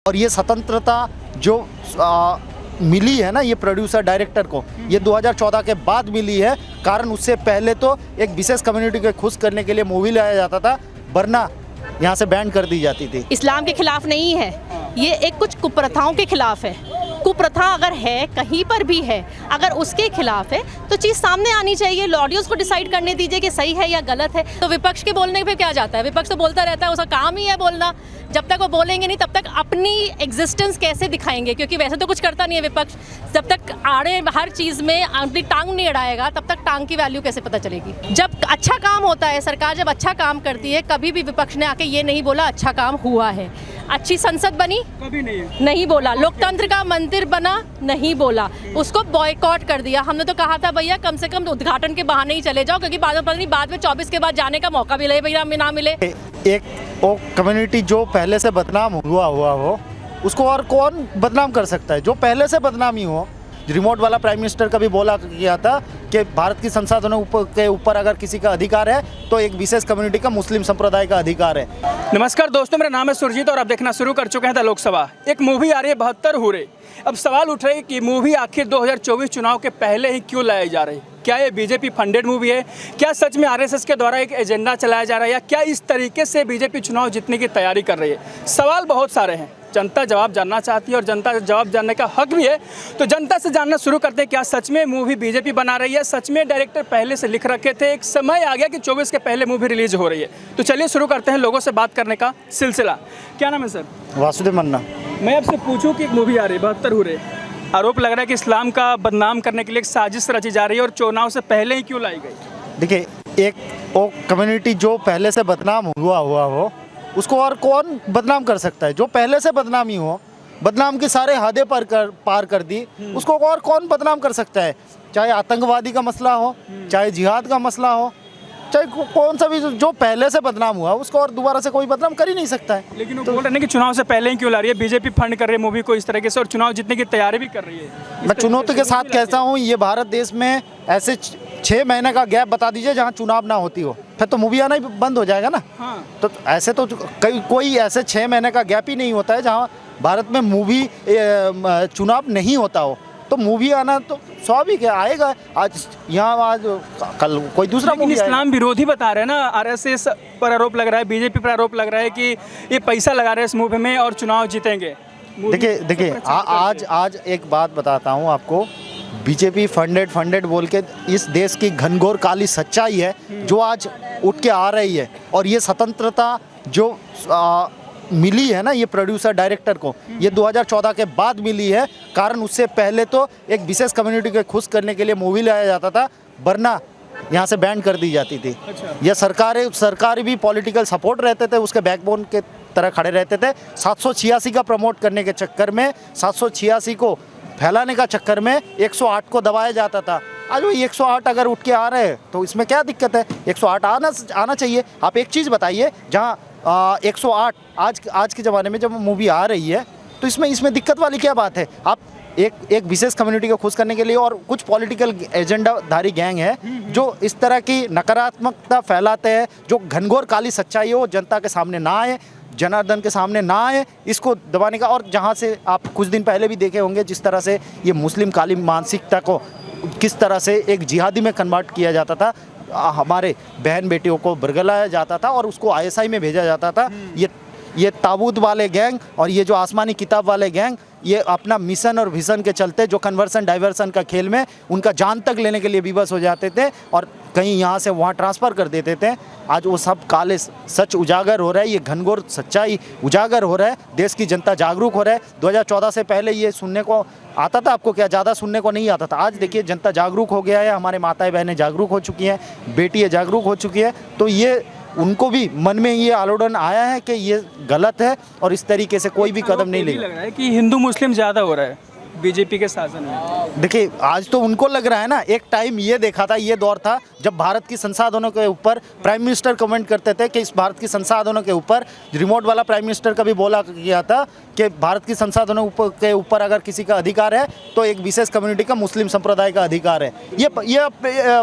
और ये स्वतंत्रता जो मिली है ना ये प्रोड्यूसर डायरेक्टर को, ये 2014 के बाद मिली है। कारण उससे पहले तो एक विशेष कम्युनिटी को खुश करने के लिए मूवी लाया जाता था, वरना यहाँ से बैन कर दी जाती थी। इस्लाम के खिलाफ नहीं है, ये एक कुछ कुप्रथाओं के खिलाफ है। कुप्रथा अगर है कहीं पर भी है, अगर उसके खिलाफ है तो चीज़ सामने आनी चाहिए। ऑडियंस को डिसाइड करने दीजिए कि सही है या गलत है। तो विपक्ष के बोलने पे क्या जाता है, विपक्ष तो बोलता रहता है, उसका काम ही है बोलना। जब तक वो बोलेंगे नहीं तब तक अपनी एग्जिस्टेंस कैसे दिखाएंगे, क्योंकि वैसे तो कुछ करता नहीं है विपक्ष। जब तक आड़े हर चीज़ में अपनी टांग नहीं अड़ाएगा तब तक टांग की वैल्यू कैसे पता चलेगी। जब अच्छा काम होता है, सरकार जब अच्छा काम करती है, कभी भी विपक्ष ने आके ये नहीं बोला अच्छा काम हुआ है। अच्छी संसद बनी, कभी नहीं बोला। लोकतंत्र का मंदिर बना, नहीं बोला। उसको बॉयकॉट कर दिया। हमने तो कहा था भैया कम से कम उद्घाटन के बहाने ही चले जाओ, क्योंकि बाद में 24 के बाद जाने का मौका भी भैया ना मिले। एक वो कम्युनिटी जो पहले से बदनाम हुआ हो उसको और कौन बदनाम कर सकता है, जो पहले से बदनामी हो। रिमोट वाला प्राइम मिनिस्टर का भी बोला गया था कि भारत की संसाधनों के ऊपर अगर किसी का अधिकार है तो एक विशेष कम्युनिटी का, मुस्लिम संप्रदाय का अधिकार है। नमस्कार दोस्तों, मेरा नाम है सुरजीत और आप देखना शुरू कर चुके हैं द लोकसभा। एक मूवी आ रही है 72 हुर्रे। अब सवाल उठ रहा है कि मूवी आखिर 2024 चुनाव के पहले ही क्यों लाई जा रही है। क्या ये बीजेपी फंडेड मूवी है? क्या सच में आरएसएस के द्वारा एक एजेंडा चलाया जा रहा है, या क्या इस तरीके से बीजेपी चुनाव जीतने की तैयारी कर रही है? सवाल बहुत सारे हैं, जनता जवाब जानना चाहती है और जनता जवाब जानने का हक भी है। तो जनता से जानना शुरू करते हैं, क्या सच में मूवी बीजेपी बना रही है? सच में डायरेक्टर पहले से लिख रखे थे, एक समय आ गया कि 24 के पहले मूवी रिलीज हो रही है? तो चलिए शुरू करते हैं लोगों से बात करने का सिलसिला। क्या नाम है सर? वासुदेव मन्ना। मैं आपसे पूछूं कि एक मूवी आ रही है 72 हुर्रे, आरोप लग रहा है कि इस्लाम का बदनाम करने के लिए एक साजिश रची जा रही है और चुनाव से पहले ही क्यों लाई गई? देखिए, एक वो कम्युनिटी जो पहले से बदनाम हुआ हो उसको और कौन बदनाम कर सकता है, जो पहले से बदनामी हो, बदनाम की सारे हदें पार कर दी, उसको और कौन बदनाम कर सकता है। चाहे आतंकवादी का मसला हो, चाहे जिहाद का मसला हो, चाहे कौन सा भी जो पहले से बदनाम हुआ उसको और दोबारा से कोई बदनाम कर ही नहीं सकता है। लेकिन वो बोल रहे हैं कि चुनाव से पहले ही क्यों ला रही है, बीजेपी फंड कर रही है मूवी को इस तरीके से और चुनाव जीतने की तैयारी भी कर रही है। मैं चुनौती के साथ कहता हूँ, ये भारत देश में ऐसे 6 महीने का गैप बता दीजिए जहाँ चुनाव ना होती हो, फिर तो मूवी आना ही बंद हो जाएगा ना। हाँ। तो ऐसे तो कोई ऐसे 6 महीने का गैप ही नहीं होता है जहाँ भारत में मूवी चुनाव नहीं होता हो। तो मूवी आना तो स्वाभाविक है, आएगा। आज यहाँ आज कल कोई दूसरा मूवी। इस्लाम विरोधी बता रहे हैं ना, आरएसएस पर आरोप लग रहा है, बीजेपी पर आरोप लग रहा है कि ये पैसा लगा रहे हैं इस मूवी में और चुनाव जीतेंगे। देखिए आज एक बात बताता हूँ आपको। बीजेपी फंडेड बोल के इस देश की घनघोर काली सच्चाई है जो आज उठ के आ रही है। और ये स्वतंत्रता जो मिली है ना ये प्रोड्यूसर डायरेक्टर को, ये 2014 के बाद मिली है। कारण उससे पहले तो एक विशेष कम्युनिटी को खुश करने के लिए मूवी लाया जाता था, वरना यहाँ से बैन कर दी जाती थी। ये सरकारी भी पॉलिटिकल सपोर्ट रहते थे, उसके बैकबोन के तरह खड़े रहते थे। 786 का प्रमोट करने के चक्कर में, 786 को फैलाने का चक्कर में 108 को दबाया जाता था। आज वो 108 अगर उठ के आ रहे हैं तो इसमें क्या दिक्कत है? 108 आना चाहिए। आप एक चीज़ बताइए, जहाँ 108 आज के ज़माने में जब मूवी आ रही है तो इसमें दिक्कत वाली क्या बात है? आप एक विशेष कम्युनिटी को खुश करने के लिए, और कुछ पॉलिटिकल एजेंडाधारी गैंग है जो इस तरह की नकारात्मकता फैलाते हैं, जो घनघोर काली सच्चाई हो जनता के सामने ना आए, जनार्दन के सामने ना आए, इसको दबाने का। और जहाँ से आप कुछ दिन पहले भी देखे होंगे जिस तरह से ये मुस्लिम काली मानसिकता को किस तरह से एक जिहादी में कन्वर्ट किया जाता था, हमारे बहन बेटियों को बरगलाया जाता था और उसको आईएसआई में भेजा जाता था। ये ताबूत वाले गैंग और ये जो आसमानी किताब वाले गैंग, ये अपना मिशन और विज़न के चलते जो कन्वर्सन डाइवर्सन का खेल में उनका जान तक लेने के लिए विवश हो जाते थे और कहीं यहाँ से वहाँ ट्रांसफ़र कर देते थे। आज वो सब काले सच उजागर हो रहा है, ये घनघोर सच्चाई उजागर हो रहा है, देश की जनता जागरूक हो रहा है। 2014 से पहले ये सुनने को आता था आपको? क्या ज़्यादा सुनने को नहीं आता था। आज देखिए जनता जागरूक हो गया है, हमारे माताएं बहनें जागरूक हो चुकी हैं, बेटियाँ जागरूक हो चुकी है। तो ये उनको भी मन में ये आलोड़न आया है कि ये गलत है और इस तरीके से कोई भी कदम नहीं लेगा। लग रहा है कि हिंदू मुस्लिम ज़्यादा हो रहा है बीजेपी के शासन में। देखिए, आज तो उनको लग रहा है ना, एक टाइम ये देखा था, ये दौर था जब भारत की संसाधनों के ऊपर प्राइम मिनिस्टर कमेंट करते थे कि इस भारत की संसाधनों के ऊपर, रिमोट वाला प्राइम मिनिस्टर का भी बोला गया था कि भारत की संसाधनों के ऊपर अगर किसी का अधिकार है तो एक विशेष कम्युनिटी का, मुस्लिम संप्रदाय का अधिकार है। ये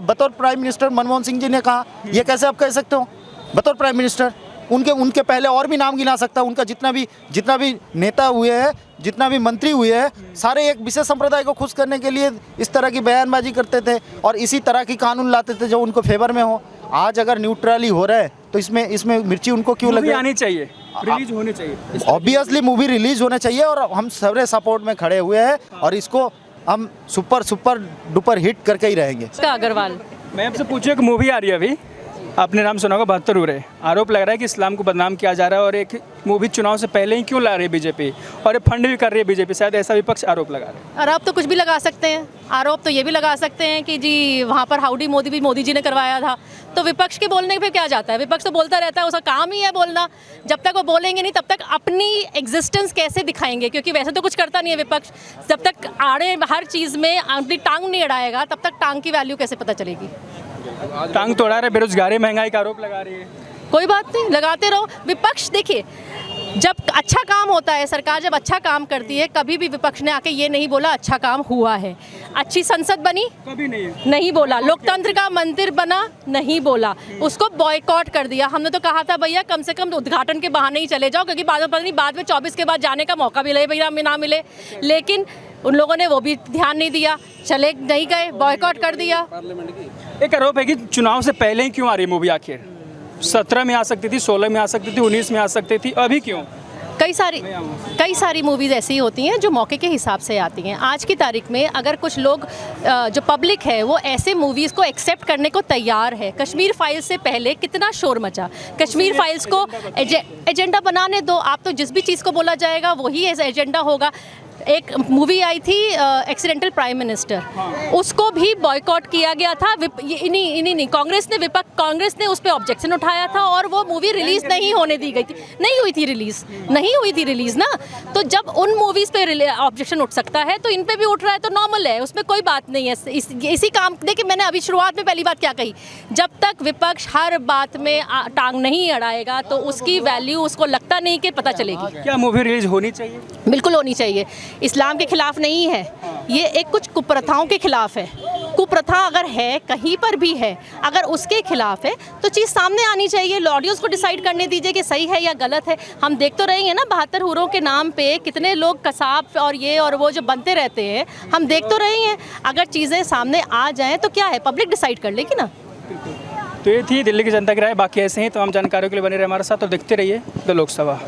बतौर प्राइम मिनिस्टर मनमोहन सिंह जी ने कहा। ये कैसे आप कह सकते हो बतौर प्राइम मिनिस्टर? उनके उनके पहले और भी नाम गिना सकता हूँ। उनका जितना भी नेता हुए हैं, जितना भी मंत्री हुए हैं, सारे एक विशेष संप्रदाय को खुश करने के लिए इस तरह की बयानबाजी करते थे और इसी तरह की कानून लाते थे जो उनको फेवर में हो। आज अगर न्यूट्रली हो रहा है तो इसमें मिर्ची उनको क्यों मूवी लगे? आनी चाहिए, रिलीज होनी चाहिए। ऑब्वियसली मूवी रिलीज होना चाहिए और हम सारे सपोर्ट में खड़े हुए हैं और इसको हम सुपर डुपर हिट करके ही रहेंगे। अग्रवाल। मैं आपसे पूछूं, एक मूवी आ रही है अभी, आपने नाम सुना होगा 72 उरे। आरोप लग रहा है कि इस्लाम को बदनाम किया जा रहा है और एक मूवी चुनाव से पहले ही क्यों ला रही है बीजेपी, और ये फंड भी कर रही है बीजेपी, शायद ऐसा विपक्ष आरोप लगा रहा है। आरोप तो कुछ भी लगा सकते हैं। आरोप तो ये भी लगा सकते हैं कि जी वहाँ पर हाउडी मोदी भी मोदी जी ने करवाया था। तो विपक्ष के बोलने पे क्या जाता है? विपक्ष तो बोलता रहता है, उसका काम ही है बोलना। जब तक वो बोलेंगे नहीं तब तक अपनी एग्जिस्टेंस कैसे दिखाएंगे? क्योंकि वैसे तो कुछ करता नहीं है विपक्ष। जब तक आड़े हर चीज़ में अपनी टांग नहीं अड़ाएगा तब तक टांग की वैल्यू कैसे पता चलेगी? टांग तोड़ा रहे, बेरोजगारी, महंगाई का आरोप लगा रही है। कोई बात नहीं, लगाते रहो। विपक्ष देखिए, जब अच्छा काम होता है, सरकार जब अच्छा काम करती है, कभी भी विपक्ष ने आके ये नहीं बोला अच्छा काम हुआ है। अच्छी संसद बनी, कभी नहीं बोला। लोकतंत्र का मंदिर बना, नहीं बोला। उसको बॉयकॉट कर दिया। हमने तो कहा था भैया कम से कम उद्घाटन के बहाने ही चले जाओ, क्योंकि बाद में पता नहीं बाद में 24 के बाद जाने का मौका मिले भैया ना मिले। लेकिन उन लोगों ने वो भी ध्यान नहीं दिया, चले नहीं गए, बॉयकॉट कर दिया। एक आरोप है कि चुनाव से पहले ही क्यों आ रही मूवी? आखिर 17 में आ सकती थी, 16 में आ सकती थी, 19 में आ सकती थी, अभी क्यों? कई सारी मूवीज़ ऐसी होती हैं जो मौके के हिसाब से आती हैं। आज की तारीख में अगर कुछ लोग जो पब्लिक है वो ऐसे मूवीज़ को एक्सेप्ट करने को तैयार है। कश्मीर फाइल्स से पहले कितना शोर मचा। कश्मीर फाइल्स को एजेंडा बनाने दो आप, तो जिस भी चीज़ को बोला जाएगा वही एजेंडा होगा। एक मूवी आई थी एक्सीडेंटल प्राइम मिनिस्टर, उसको भी बॉयकॉट किया गया था। इन्हीं कांग्रेस ने उस पर ऑब्जेक्शन उठाया था और वो मूवी रिलीज नहीं होने दी गई थी। नहीं हुई थी रिलीज ना। तो जब उन मूवीज पे ऑब्जेक्शन उठ सकता है तो इन पे भी उठ रहा है, तो नॉर्मल है, उसमें कोई बात नहीं है। इसी काम देखिए, मैंने अभी शुरुआत में पहली बात क्या कही, जब तक विपक्ष हर बात में टांग नहीं अड़ाएगा तो उसकी वैल्यू उसको लगता नहीं कि पता चलेगी। क्या मूवी रिलीज होनी चाहिए? बिल्कुल होनी चाहिए। इस्लाम के खिलाफ नहीं है ये, एक कुछ कुप्रथाओं के खिलाफ है। कुप्रथा अगर है, कहीं पर भी है, अगर उसके खिलाफ है तो चीज़ सामने आनी चाहिए। ऑडियंस को डिसाइड करने दीजिए कि सही है या गलत है। हम देख तो रहे हैं ना 72 हुरों के नाम पे कितने लोग कसाब और ये और वो जो बनते रहते हैं, हम देख तो रहे हैं। अगर चीज़ें सामने आ जाएं तो क्या है, पब्लिक डिसाइड कर लेगी ना। तो ये थी दिल्ली की जनता की राय। बाकी ऐसे ही तमाम जानकारियों के लिए बने रहे हमारे साथ और देखते रहिए द लोकसभा।